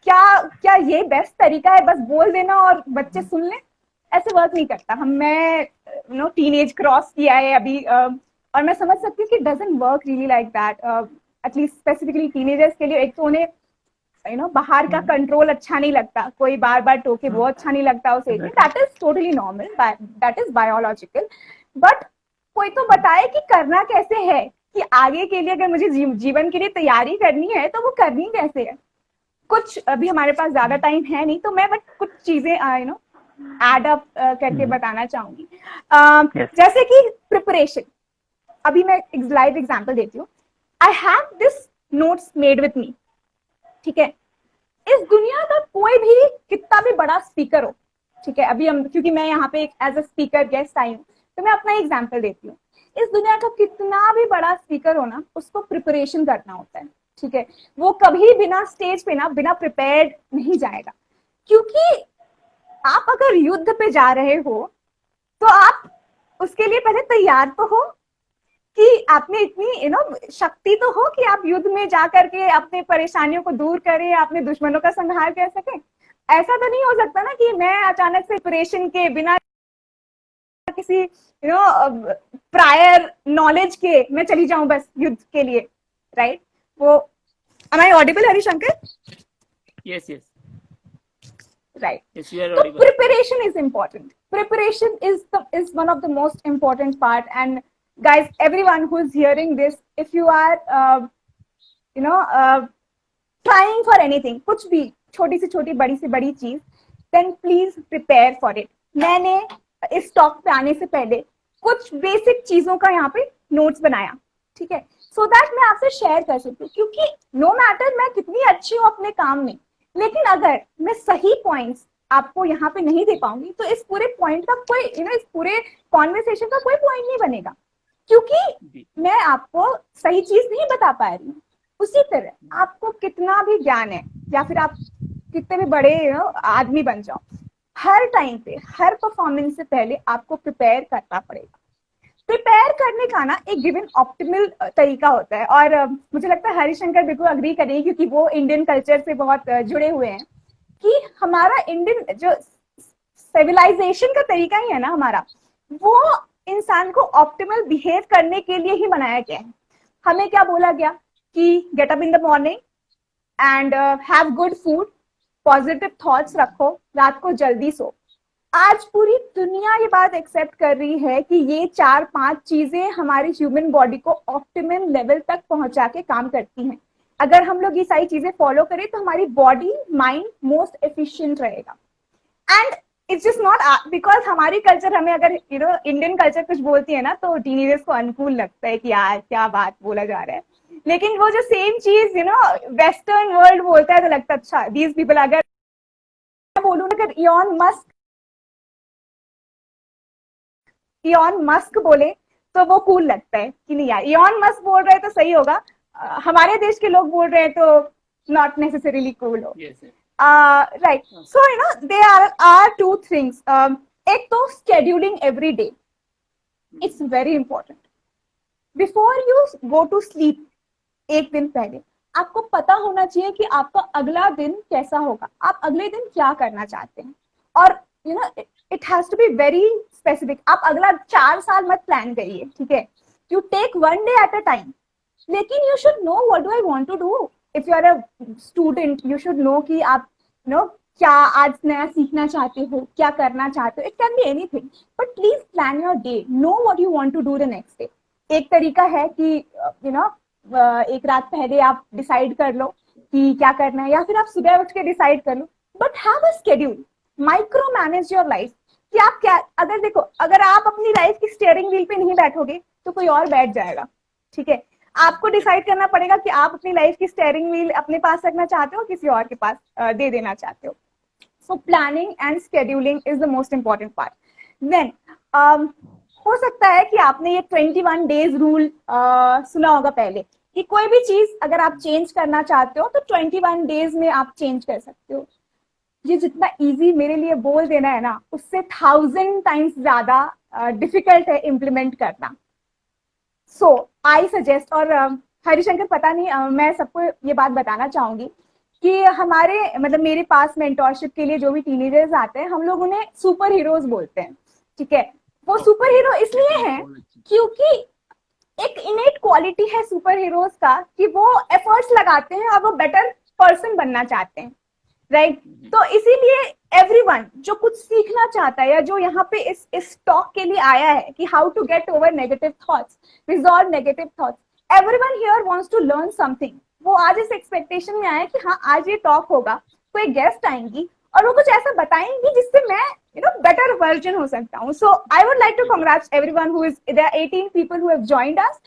Speaker 2: क्या ये बेस्ट तरीका है बस बोल देना और बच्चे सुन लें? ऐसे वर्क नहीं करता। मैं टीनेज क्रॉस किया है अभी, और मैं समझ सकती हूँ कि doesn't work really like that, at least specifically teenagers के लिए। एक तो उन्हें बाहर का कंट्रोल अच्छा नहीं लगता, कोई बार बार टोके वो अच्छा नहीं लगता उसे, that is totally normal, that is biological. But कोई तो बताए कि करना कैसे है, कि आगे के लिए अगर मुझे जीवन के लिए तैयारी करनी है तो वो करनी कैसे है। कुछ अभी हमारे पास ज्यादा टाइम है नहीं, तो मैं बट कुछ चीजें एड अप करके बताना चाहूंगी। जैसे कि प्रिपरेशन, अभी मैं एक लाइव एग्जांपल देती हूँ। I have this notes made with me, ठीक है। इस दुनिया का कोई भी कितना भी बड़ा स्पीकर हो, ठीक है, अभी हम क्योंकि मैं यहाँ पे एक एज अ स्पीकर गेस्ट आई हूँ तो मैं अपना एग्जांपल देती हूँ। इस दुनिया का कितना भी बड़ा स्पीकर हो ना, उसको प्रिपरेशन करना होता है, ठीक है। वो कभी बिना स्टेज पे ना बिना प्रिपेयर्ड नहीं जाएगा, क्योंकि आप अगर युद्ध पे जा रहे हो तो आप उसके लिए पहले तैयार तो हो कि आप में इतनी शक्ति तो हो कि आप युद्ध में जा करके अपने परेशानियों को दूर करें, अपने दुश्मनों का संहार कर सके। ऐसा तो नहीं हो सकता ना कि मैं अचानक से प्रिपरेशन के बिना किसी प्रायर नॉलेज के मैं चली जाऊं बस युद्ध के लिए, राइट। वो am I audible, Harishankar?
Speaker 1: Yes, yes.
Speaker 2: Right.
Speaker 1: Yes, you are
Speaker 2: So
Speaker 1: audible.
Speaker 2: preparation is important. Preparation is one of the most important part. And guys, everyone who is hearing this, if you are trying for anything, कुछ भी छोटी से छोटी बड़ी से बड़ी चीज, then please prepare for it. मैंने इस टॉक पे आने से पहले कुछ बेसिक चीजों का यहाँ पे नोट्स बनाया, ठीक है, सो दैट मैं आपसे शेयर कर सकूं। क्योंकि नो मैटर मैं कितनी अच्छी हूँ अपने काम में, लेकिन अगर मैं सही पॉइंट्स आपको यहाँ पे नहीं दे पाऊंगी तो इस पूरे पॉइंट का कोई इस पूरे कॉन्वर्सेशन का कोई पॉइंट नहीं बनेगा, क्योंकि मैं आपको सही चीज नहीं बता पा रही हूँ। उसी तरह आपको कितना भी ज्ञान है या फिर आप कितने भी बड़े आदमी बन जाओ, हर टाइम पे हर परफॉर्मेंस से पहले आपको प्रिपेयर करना पड़ेगा। प्रिपेयर करने का ना एक गिवन ऑप्टिमल तरीका होता है, और मुझे लगता है हरिशंकर बिल्कुल अग्री करेंगे क्योंकि वो इंडियन कल्चर से बहुत जुड़े हुए हैं, कि हमारा इंडियन जो सिविलाइजेशन का तरीका ही है ना हमारा, वो इंसान को ऑप्टिमल बिहेव करने के लिए ही बनाया गया है। हमें क्या बोला गया कि get up in the morning and have good food, positive thoughts रखो, रात को जल्दी सो। आज पूरी दुनिया ये बात एक्सेप्ट कर रही है कि ये 4-5 चीजें हमारी ह्यूमन बॉडी को ऑप्टिमम लेवल तक पहुंचा के काम करती हैं। अगर हम लोग ये सारी चीजें फॉलो करें तो हमारी बॉडी माइंड मोस्ट एफिशिएंट रहेगा। And it's just not because हमारी कल्चर हमें अगर इंडियन कल्चर कुछ बोलती है ना तो टीनेजर्स को अनुकूल लगता है कि यार क्या बात बोला जा रहा है, लेकिन वो जो सेम चीज वेस्टर्न वर्ल्ड बोलता है तो लगता है अच्छा दीज पीपल। अगर मैं बोलूँ अगर इलॉन मस्क बोले तो वो कूल लगता है कि नहीं यार इलॉन मस्क बोल रहे तो सही होगा, हमारे देश के लोग बोल रहे हैं तो नॉट नेसेसरीली कूल हो। Right, so there are 2 things. एक तो scheduling every day, it's very important. Before you go to sleep एक दिन पहले आपको पता होना चाहिए कि आपका अगला दिन कैसा होगा, आप अगले दिन क्या करना चाहते हैं, और it has to be very specific. आप अगला 4 साल मत प्लान करिए, ठीक है, you take 1 day at a time, लेकिन you should know what do I want to do. If you are a student you should know कि आप क्या आज नया सीखना चाहते हो, क्या करना चाहते हो, it can be anything, but please plan your day, know what you want to do the next day. एक तरीका है कि एक रात पहले आप डिसाइड कर लो कि क्या करना है, या फिर आप सुबह उठ के डिसाइड कर लो, but have a schedule, micro manage your life. कि आप क्या, अगर देखो अगर आप अपनी लाइफ की स्टीयरिंग व्हील पे नहीं बैठोगे तो कोई और बैठ जाएगा, ठीक है। आपको डिसाइड करना पड़ेगा कि आप अपनी लाइफ की स्टीयरिंग व्हील अपने पास रखना चाहते हो, किसी और के पास दे देना चाहते हो। So planning and scheduling is the most important part. Then हो सकता है कि आपने ये 21 डेज रूल सुना होगा पहले, कि कोई भी चीज अगर आप चेंज करना चाहते हो तो 21 डेज में आप चेंज कर सकते हो। ये जितना इजी मेरे लिए बोल देना है ना, उससे 1000 टाइम्स ज्यादा डिफिकल्ट है इम्प्लीमेंट करना। सो आई सजेस्ट, और हरिशंकर पता नहीं मैं सबको ये बात बताना चाहूंगी कि हमारे मतलब मेरे पास मेंटोरशिप के लिए जो भी टीनेजर्स आते हैं, हम लोग उन्हें सुपर हीरोज बोलते हैं, ठीक है। वो सुपर हीरो इसलिए हैं क्योंकि एक इनेट क्वालिटी है सुपर हीरोज का कि वो एफर्ट्स लगाते हैं और वो बेटर पर्सन बनना चाहते हैं, राइट। तो इसीलिए एवरीवन जो कुछ सीखना चाहता है या जो यहाँ पे इस टॉक के लिए आया है कि how to get over negative thoughts, resolve negative thoughts, everyone here wants to learn something. वो आज इस एक्सपेक्टेशन में आए कि हाँ आज ये टॉक होगा, कोई गेस्ट आएंगी और वो कुछ ऐसा बताएंगी जिससे मैं better version हो सकता हूँ. So I would like to congratulate everyone who is, there are 18 people who have joined us.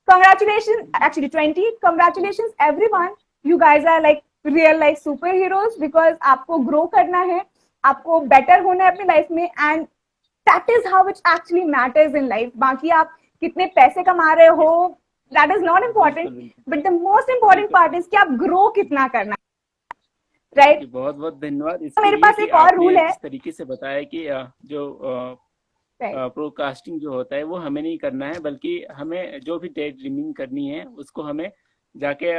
Speaker 2: Congratulations, actually 20. Congratulations everyone. You guys are like real life superheroes because आपको grow करना है, आपको better होना है अपनी life में, and that is how it actually matters in life. बाकी आप कितने पैसे कमा रहे हो, that is not important, but the most important part is कि आप grow कितना करना, right?
Speaker 1: बहुत बहुत धन्यवाद.
Speaker 2: मेरे पास एक और रूल है.
Speaker 1: इस तरीके से बताया कि जो प्रोकास्टिंग जो होता है वो हमें नहीं करना है, बल्कि हमें जो भी डे ड्रीमिंग करनी है उसको हमें जाके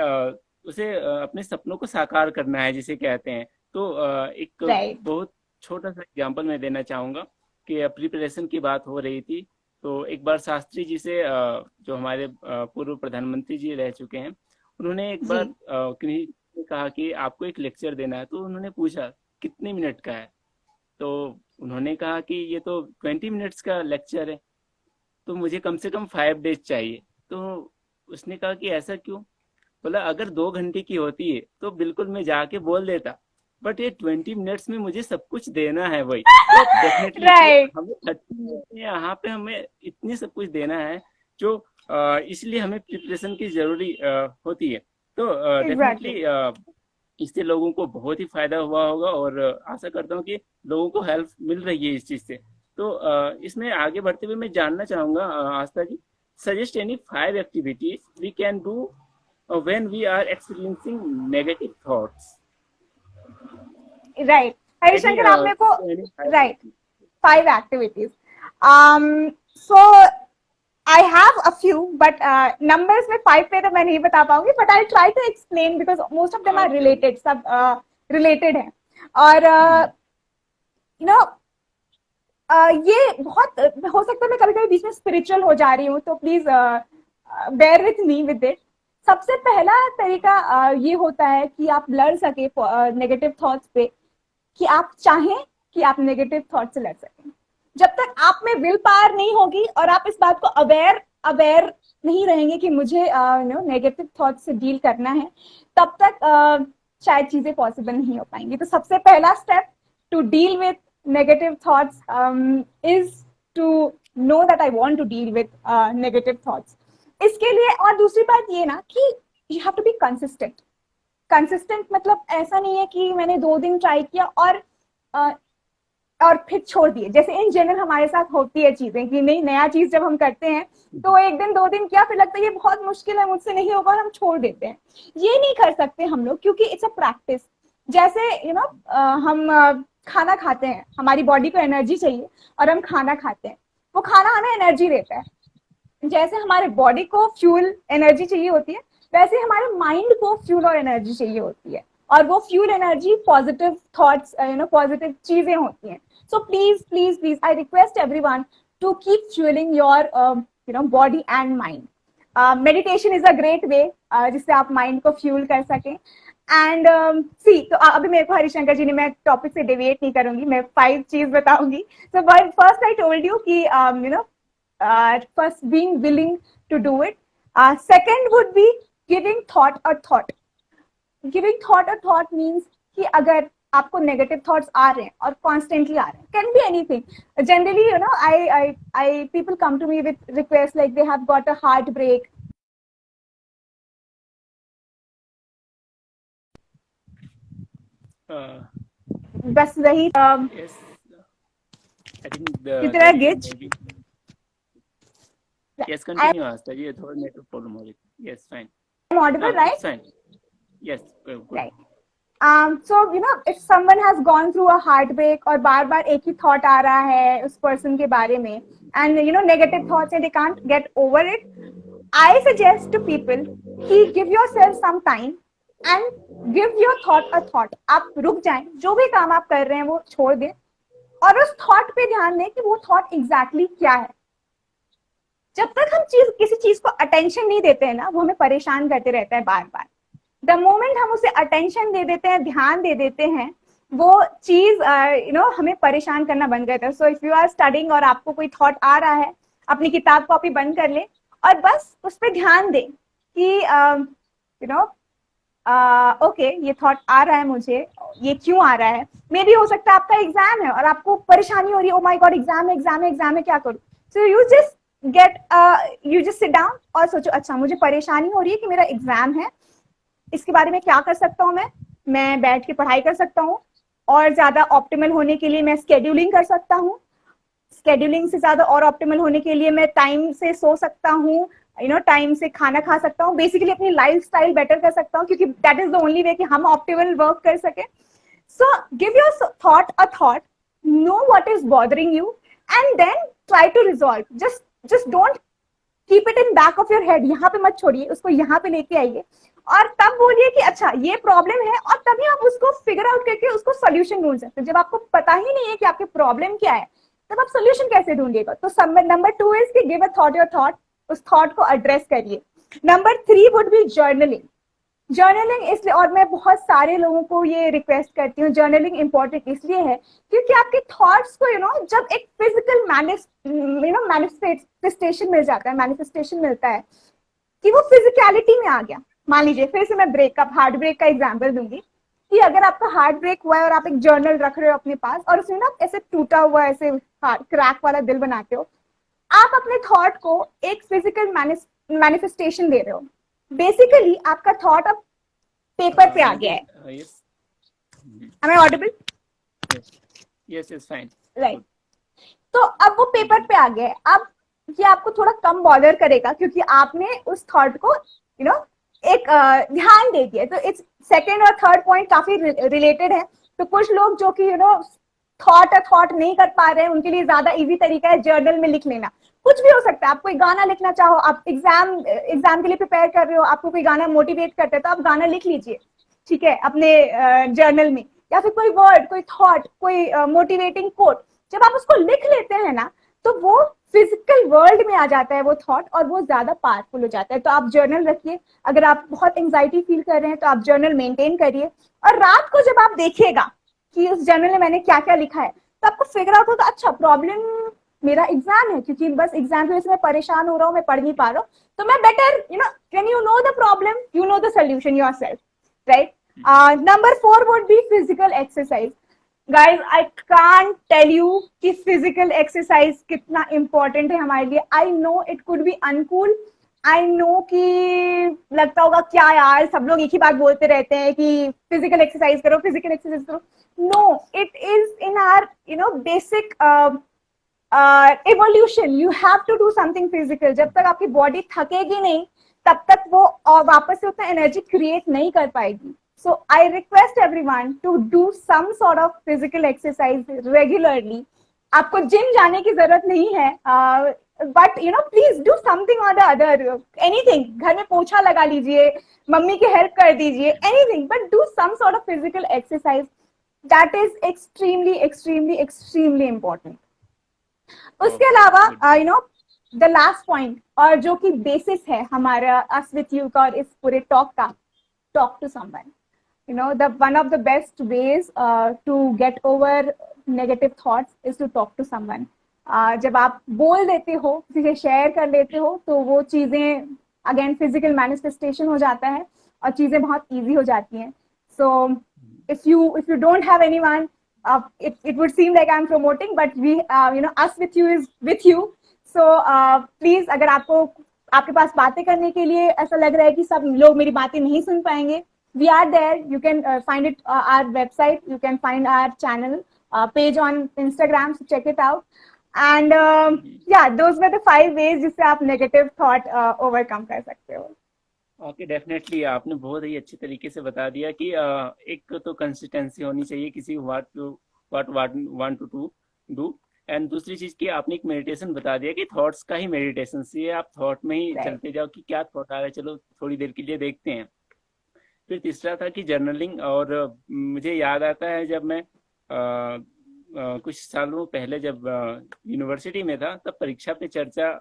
Speaker 1: उसे अपने सपनों को साकार करना है जिसे कहते हैं. तो एक बहुत छोटा सा एग्जांपल मैं देना चाहूँगा कि प्रिपरेशन की बात हो रही थी. तो एक बार शास्त्री जी से, जो हमारे पूर्व प्रधानमंत्री जी रह चुके हैं, उन्होंने एक बार किन्हीं ने कहा कि आपको एक लेक्चर देना है. तो उन्होंने पूछा कितने मिनट का है. तो उन्होंने कहा कि ये तो 20 मिनट्स का लेक्चर है, तो मुझे कम से कम 5 डेज चाहिए. तो उसने कहा कि ऐसा क्यों? बोला अगर 2 घंटे की होती है तो बिल्कुल मैं जाके बोल देता, बट ये 20 मिनट्स में मुझे सब कुछ देना है वही. तो डेफिनेटली हमें 30 मिनट में यहाँ पे हमें इतनी सब कुछ देना है, जो इसलिए हमें प्रिपरेशन की जरूरी होती है. तो डेफिनेटली इससे लोगों को बहुत ही फायदा हुआ होगा और आशा करता हूँ कि लोगों को हेल्प मिल रही है इस चीज से. तो इसमें आगे बढ़ते हुए मैं जानना चाहूंगा Aastha ji, suggest any 5 activities we can do when we are experiencing negative thoughts.
Speaker 2: Right Harishankar, आप मेरे को right 5 activities. So I have a few, but numbers में 5 पे तो मैं नहीं बता पाऊंगी, but I'll try to explain because most of them are related, सब related हैं. और ये बहुत हो सकता है मैं कभी कभी बीच में स्पिरिचुअल हो जा रही हूँ, तो please bear with me with it. सबसे पहला तरीका ये होता है कि आप लड़ सके नेगेटिव थॉट्स पे, कि आप चाहें कि आप नेगेटिव थॉट से लड़ सकें. जब तक आप में विल पावर नहीं होगी और आप इस बात को अवेयर नहीं रहेंगे कि मुझे नेगेटिव थॉट से डील करना है, तब तक शायद चीजें पॉसिबल नहीं हो पाएंगी. तो सबसे पहला step to deal with negative thoughts is to know that I want to deal with negative thoughts. इसके लिए और दूसरी बात ये ना कि you have to be consistent. Consistent मतलब ऐसा नहीं है कि मैंने 2 दिन ट्राई किया और फिर छोड़ दिए. जैसे इन जनरल हमारे साथ होती है चीजें कि नहीं, नया चीज जब हम करते हैं तो 1 दिन 2 दिन किया, फिर लगता है ये बहुत मुश्किल है, मुझसे नहीं होगा, और हम छोड़ देते हैं. ये नहीं कर सकते हम लोग, क्योंकि इट्स अ प्रैक्टिस. जैसे हम खाना खाते हैं, हमारी बॉडी को एनर्जी चाहिए और हम खाना खाते हैं, वो खाना हमें एनर्जी देता है. जैसे हमारे बॉडी को फ्यूल एनर्जी चाहिए होती है, वैसे हमारे माइंड को फ्यूल और एनर्जी चाहिए होती है, और वो fuel energy positive thoughts, positive चीजें होती हैं. So please, I request everyone to keep fueling your, body and mind. Meditation is a great way जिससे आप mind को fuel कर सकें. And see, तो अभी मेरे को हरिशंकर जी ने, मैं टॉपिक से डेविएट नहीं करूंगी, मैं 5 चीज बताऊंगी. So first I told you कि first being willing to do it. Second would be giving thought a thought. Giving thought a thought means कि अगर आपको नेगेटिव थॉट्स आ रहे हैं और कॉन्स्टेंटली आ रहे हैं, can be anything. Generally I people come to me with requests like they have got a heartbreak. बस वही
Speaker 1: yes, I think
Speaker 2: कितना गिच.
Speaker 1: Yes, continue Asta ji, थोड़ा नेटवर्क प्रॉब्लम हो रही थी. Yes, fine.
Speaker 2: I'm audible, right?
Speaker 1: Fine. Yes, good.
Speaker 2: Right. So if someone has gone through a heartbreak और बार बार एक ही thought आ रहा है उस पर्सन के बारे में, and negative thoughts and they can't get over it, I suggest to people कि give yourself some time and give your thought a thought. आप रुक जाएं, जो भी काम आप कर रहे हैं वो छोड़ दें और उस थॉट पे ध्यान दें कि वो थॉट एग्जैक्टली क्या है. जब तक हम किसी चीज को अटेंशन नहीं देते हैं ना, वो हमें परेशान करते रहता है बार बार. द मोमेंट हम उसे अटेंशन दे देते हैं, ध्यान दे देते हैं, वो चीज हमें परेशान करना बंद करता है. So if you are studying और आपको कोई थॉट आ रहा है, अपनी किताब कॉपी बंद कर ले और बस उस पर ध्यान दें कि ओके ये थॉट आ रहा है मुझे, ये क्यों आ रहा है। मे बी हो सकता है आपका एग्जाम है और आपको परेशानी हो रही है, ओ माय गॉड एग्जाम है एग्जाम है एग्जाम है, क्या करूं। So you just sit down और सोचो, अच्छा मुझे परेशानी हो रही है कि मेरा एग्जाम है, इसके बारे में क्या कर सकता हूँ मैं बैठ के पढ़ाई कर सकता हूँ, और ज्यादा ऑप्टिमल होने के लिए मैं स्केड्यूलिंग कर सकता हूँ, स्केड्यूलिंग से ज्यादा और ऑप्टिमल होने के लिए मैं टाइम से सो सकता हूँ, टाइम से खाना खा सकता हूँ, बेसिकली अपनी लाइफ स्टाइल बेटर कर सकता हूँ, क्योंकि that is the only way कि हम ऑप्टिमल वर्क कर सके। So give your thought, know what is bothering you, and then try to resolve. Just don't keep it in back of your head, यहाँ पे मत छोड़िए उसको, यहाँ पे लेके आइए और तब बोलिए कि अच्छा ये प्रॉब्लम है, और तभी आप उसको फिगर आउट करके उसको सोल्यूशन ढूंढ सकते हैं। जब आपको पता ही नहीं है कि आपकी प्रॉब्लम क्या है, तब आप सोल्यूशन कैसे ढूंढिएगा। तो नंबर 2 इज कि give a thought your thought, उस थॉट को एड्रेस करिए। Number 3 would be journaling. Journaling इसलिए, और मैं बहुत सारे लोगों को ये रिक्वेस्ट करती हूँ, जर्नलिंग इंपॉर्टेंट इसलिए है क्योंकि आपके थॉट्स को जब एक फिजिकल मैनिफेस्टेशन मिल जाता है, मैनिफेस्टेशन मिलता है कि वो फिजिकलिटी में आ गया। मान लीजिए फिर से मैं ब्रेकअप, हार्ट ब्रेक का एग्जाम्पल दूंगी कि अगर आपका हार्ट ब्रेक हुआ है और आप एक जर्नल रख रहे हो अपने पास, और उसमें ना ऐसे टूटा हुआ ऐसे क्रैक वाला दिल बनाते हो, आप अपने थॉट को एक फिजिकल मैनिफेस्टेशन दे रहे हो। बेसिकली आपका थॉट अब पेपर पे आ गया है। Am I audible?
Speaker 1: Yes, fine.
Speaker 2: Right. तो अब वो पेपर पे आ गया है। अब ये आपको थोड़ा कम बॉदर करेगा क्योंकि आपने उस थॉट को एक ध्यान दे दिया। तो इट्स सेकंड और थर्ड पॉइंट काफी रिलेटेड है। तो कुछ लोग जो कि थॉट नहीं कर पा रहे हैं, उनके लिए ज्यादा इजी तरीका है जर्नल में लिख लेना। कुछ भी हो सकता है, आप कोई गाना लिखना चाहो, आप एग्जाम के लिए प्रिपेयर कर रहे हो, आपको कोई गाना मोटिवेट करता है, तो आप गाना लिख लीजिए, ठीक है, अपने जर्नल में। या फिर कोई वर्ड, कोई थॉट, कोई मोटिवेटिंग कोट, जब आप उसको लिख लेते हैं ना, तो वो फिजिकल वर्ल्ड में आ जाता है वो थॉट, और वो ज्यादा पावरफुल हो जाता है। तो आप जर्नल रखिए। अगर आप बहुत एंजाइटी फील कर रहे हैं तो आप जर्नल मेंटेन करिए, और रात को जब आप देखिएगा कि उस जर्नल में मैंने क्या क्या लिखा है, तो आपको फिगर आउट होगा, अच्छा प्रॉब्लम मेरा एग्जाम है, क्योंकि बस एग्जाम की वजह से मैं परेशान हो रहा हूँ, मैं पढ़ नहीं पा रहा हूँ। तो मैं better when you know the problem, you know the solution yourself, right. Number 4 would be physical exercise. Guys I can't tell you कि फिजिकल एक्सरसाइज कितना इंपॉर्टेंट है हमारे लिए। I know it could be uncool, I know कि लगता होगा क्या यार, सब लोग एक ही बात बोलते रहते हैं कि फिजिकल एक्सरसाइज करो, फिजिकल एक्सरसाइज करो। No, it is in our basic evolution. You have to do something physical. जब तक आपकी बॉडी थकेगी नहीं, तब तक वो वापस से उतना एनर्जी क्रिएट नहीं कर पाएगी। So I request everyone to do some sort of physical exercise regularly. आपको जिम जाने की जरूरत नहीं है, but please do something or the other. Anything. घर में पोछा लगा लीजिए, मम्मी की हेल्प कर दीजिए, anything, but do some sort of physical exercise. That is extremely, extremely, extremely important. उसके अलावा द लास्ट पॉइंट, और जो कि बेसिस है हमारा अस विथ यू का और इस पूरे टॉक का, talk to someone. the one of the best ways to get over negative thoughts is to talk to someone. जब आप बोल देते हो, किसी से शेयर कर लेते हो, तो वो चीजें अगेन फिजिकल मैनिफेस्टेशन हो जाता है और चीजें बहुत इजी हो जाती हैं। So if you don't have anyone, it would seem like I'm promoting, but we us with you is with you. So please, अगर आपके पास बातें करने के लिए ऐसा लग रहा है कि सब लोग मेरी बातें नहीं सुन पाएंगे, we are there. You can find it our website. You can find our channel page on Instagram. So check it out. And yeah, those were the 5 ways जिससे आप negative thought overcome कर सकते हो।
Speaker 1: ओके, डेफिनेटली आपने बहुत ही अच्छे तरीके से बता दिया कि एक तो कंसिस्टेंसी होनी चाहिए किसी what want to do, and दूसरी चीज की आपने एक मेडिटेशन बता दिया कि थॉट्स का ही मेडिटेशन, से आप थॉट में ही चलते जाओ कि क्या थॉट आ रहा है, चलो थोड़ी देर के लिए देखते हैं। फिर तीसरा था कि जर्नलिंग, और मुझे याद आता है जब मैं कुछ सालों पहले जब यूनिवर्सिटी में था, तब परीक्षा पे चर्चा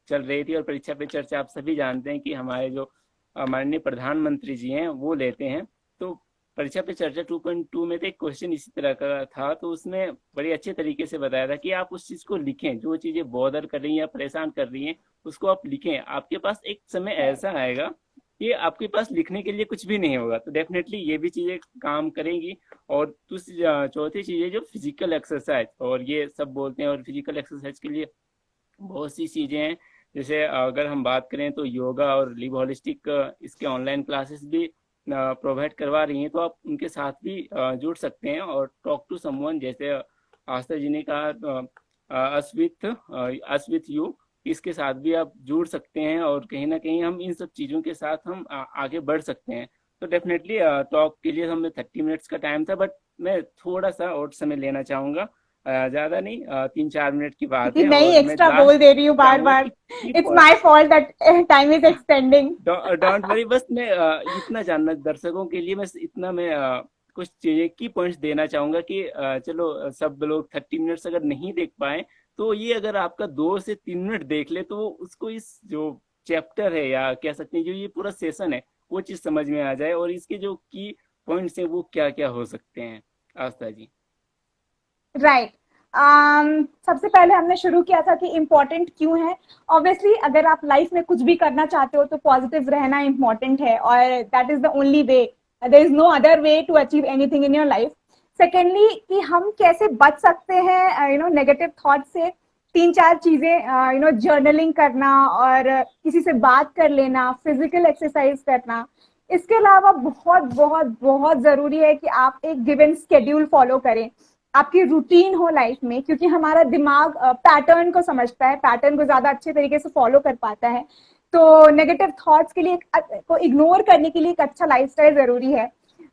Speaker 1: चल रही थी, और परीक्षा पे चर्चा आप सभी जानते हैं कि हमारे जो माननीय प्रधानमंत्री जी हैं वो लेते हैं। तो परीक्षा पे चर्चा 2.2 में तो एक क्वेश्चन इसी तरह का था, तो उसमें बड़े अच्छे तरीके से बताया था कि आप उस चीज को लिखें, जो चीजें बॉदर कर रही हैं या परेशान कर रही हैं उसको आप लिखें। आपके पास एक समय ऐसा आएगा कि आपके पास लिखने के लिए कुछ भी नहीं होगा। तो डेफिनेटली ये भी चीजें काम करेंगी। और दूसरी चौथी चीज है जो फिजिकल एक्सरसाइज, और ये सब बोलते हैं, और फिजिकल एक्सरसाइज के लिए बहुत सी चीजें हैं। जैसे अगर हम बात करें तो योगा और लिव होलिस्टिक इसके ऑनलाइन क्लासेस भी प्रोवाइड करवा रही हैं, तो आप उनके साथ भी जुड़ सकते हैं और टॉक टू समवन, जैसे आस्था जी ने कहा अस विथ यू, इसके साथ भी आप जुड़ सकते हैं। और कहीं ना कहीं हम इन सब चीज़ों के साथ हम आगे बढ़ सकते हैं। तो डेफिनेटली टॉक के लिए हमें 30 मिनट्स का टाइम था, बट मैं थोड़ा सा और समय लेना चाहूँगा, ज़्यादा नहीं, 3-4 मिनट की बात है।
Speaker 2: नहीं,
Speaker 1: और मैं
Speaker 2: एक्स्ट्रा बोल
Speaker 1: लास्ट
Speaker 2: दे रही हूँ बार
Speaker 1: चाहूँगा
Speaker 2: बार।
Speaker 1: कि
Speaker 2: it's my fault that time is extending.
Speaker 1: Don't worry, बस मैं इतना जानना दर्शकों के लिए, बस इतना मैं कुछ चीजें की पॉइंट्स देना चाहूंगा कि चलो सब लोग 30 मिनट्स अगर नहीं देख पाए, तो ये अगर आपका 2 से 3 मिनट देख ले, तो उसको इस जो चैप्टर है, या कह सकते हैं जो ये पूरा सेशन है, वो चीज समझ में आ जाए, और इसके जो की पॉइंट्स हैं वो क्या क्या हो सकते हैं। आस्था जी।
Speaker 2: राइट। सबसे पहले हमने शुरू किया था कि इम्पोर्टेंट क्यों है। ऑब्वियसली अगर आप लाइफ में कुछ भी करना चाहते हो तो पॉजिटिव रहना इम्पोर्टेंट है, और that is the only way, there is no other way to achieve anything in your life. Secondly, कि हम कैसे बच सकते हैं नेगेटिव थॉट से। 3-4 चीजें, जर्नलिंग करना, और किसी से बात कर लेना, फिजिकल एक्सरसाइज करना। इसके अलावा बहुत बहुत बहुत जरूरी है कि आप एक गिवन स्केड्यूल फॉलो करें, आपकी रूटीन हो लाइफ में, क्योंकि हमारा दिमाग पैटर्न को समझता है, पैटर्न को ज्यादा अच्छे तरीके से फॉलो कर पाता है। तो नेगेटिव थॉट्स के लिए को इग्नोर करने के लिए एक अच्छा लाइफस्टाइल जरूरी है।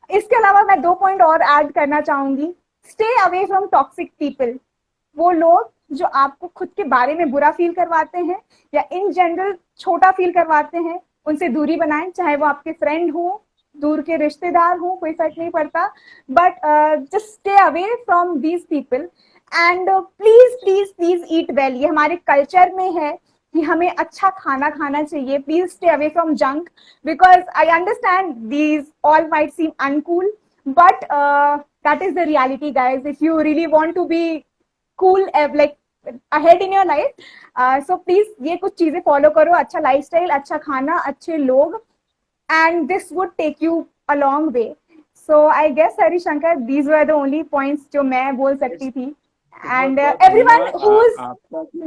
Speaker 2: इसके अलावा मैं 2 पॉइंट और ऐड करना चाहूंगी। Stay away from toxic people. वो लोग जो आपको खुद के बारे में बुरा फील करवाते हैं या इन जनरल छोटा फील करवाते हैं, उनसे दूरी बनाएं, चाहे वो आपके फ्रेंड हो, दूर के रिश्तेदार हो, कोई फर्क नहीं पड़ता। But just stay away from these people. And please please please eat well. ये हमारे कल्चर में है कि हमें अच्छा खाना खाना चाहिए। Please stay away from junk, because I understand these all might seem uncool, but that is the reality guys. If you really want to be cool like ahead in your life, so please ये कुछ चीजें follow करो। अच्छा lifestyle, अच्छा खाना, अच्छे लोग, and this would take you a long way. So I guess Harishankar, these were the only points जो मैं बोल सकती थी। And everyone who's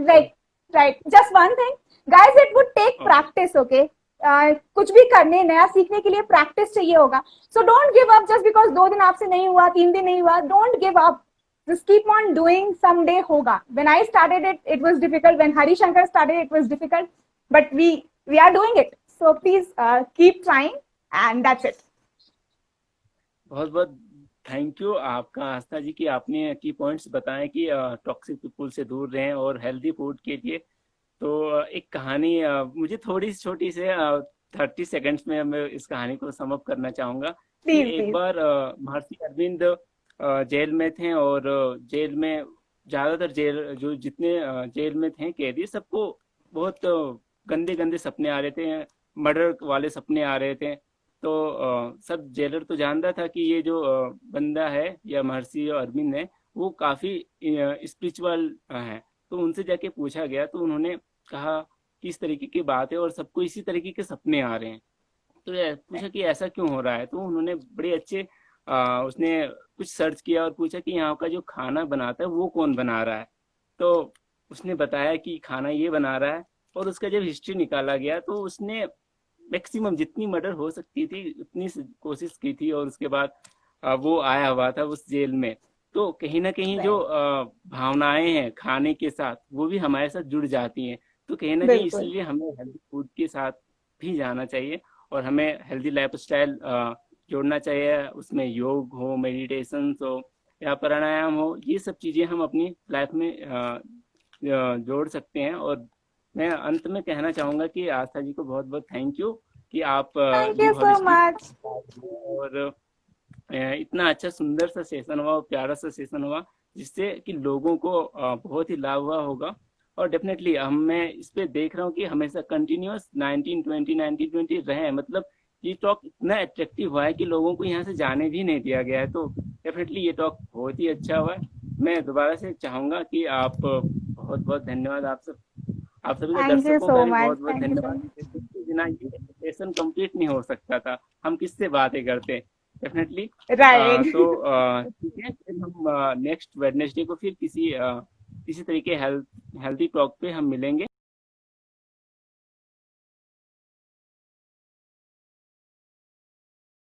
Speaker 2: like, right, just one thing guys, it would take practice, okay? कुछ भी करने, नया सीखने के लिए प्रैक्टिस चाहिए होगा। So don't give up just because 2 दिन आपसे नहीं हुआ, 3 दिन नहीं हुआ। Don't give up, just keep on doing, someday होगा। When I started it, it was difficult. When Harishankar started, it was difficult, but we are doing it. So please keep trying, and that's it.
Speaker 1: बहुत बहुत thank you आपका आस्था जी कि आपने की points बताएं कि toxic people से दूर रहें और हेल्दी फूड के लिए। तो एक कहानी मुझे थोड़ी छोटी से 30 सेकंड्स में मैं इस कहानी को सम अप करना चाहूंगा कि एक बार महर्षि अरविंद जेल में थे, और जेल में ज्यादातर जो जितने जेल में थे कैदी, सबको बहुत गंदे गंदे सपने आ रहे थे, मर्डर वाले सपने आ रहे थे। तो सब जेलर तो जानता था कि ये जो बंदा है या महर्षि अरविंद है वो काफी स्पिरिचुअल है। तो उनसे जाके पूछा गया, तो उन्होंने कहा कि इस तरीके की बात है और सबको इसी तरीके के सपने आ रहे हैं। तो पूछा कि ऐसा क्यों हो रहा है। तो उन्होंने बड़े अच्छे उसने कुछ सर्च किया और पूछा कि यहाँ का जो खाना बनाता है वो कौन बना रहा है। तो उसने बताया कि खाना ये बना रहा है, और उसका जब हिस्ट्री निकाला गया तो उसने मैक्सिमम जितनी मर्डर हो सकती थी उतनी कोशिश की थी, और उसके बाद वो आया हुआ था उस जेल में। तो कहीं ना कहीं जो भावनाएं हैं खाने के साथ वो भी हमारे साथ जुड़ जाती हैं। तो कहीं ना कहीं इसलिए हमें हेल्दी फूड के साथ भी जाना चाहिए, और हमें हेल्दी लाइफस्टाइल जोड़ना चाहिए। उसमें योग हो, मेडिटेशन हो या प्राणायाम हो, ये सब चीजें हम अपनी लाइफ में जोड़ सकते हैं। और मैं अंत में कहना चाहूंगा कि आस्था जी को बहुत बहुत थैंक यू कि आप
Speaker 2: थैंक यू सो मच,
Speaker 1: और इतना अच्छा सुंदर सा सेशन हुआ और प्यारा सा सेशन हुआ, जिससे कि लोगों को बहुत ही लाभ हुआ होगा। और डेफिनेटली मैं इस पे देख रहा हूँ कि हमेशा कंटिन्यूअस 1920 रहे। मतलब ये टॉक इतना अट्रैक्टिव हुआ है कि लोगों को यहाँ से जाने भी नहीं दिया गया है। तो डेफिनेटली ये टॉक बहुत ही अच्छा हुआ है। मैं दोबारा से चाहूंगा कि आप बहुत बहुत धन्यवाद आप सभी दर्शकों का भी बहुत बहुत धन्यवाद बिना ये लेसन कंप्लीट नहीं हो सकता था, हम किससे बातें करते। डेफिनेटली।
Speaker 2: राइट।
Speaker 1: तो ठीक है, फिर हम नेक्स्ट वेडनेसडे को फिर किसी तरीके हेल्दी टॉक पे हम मिलेंगे।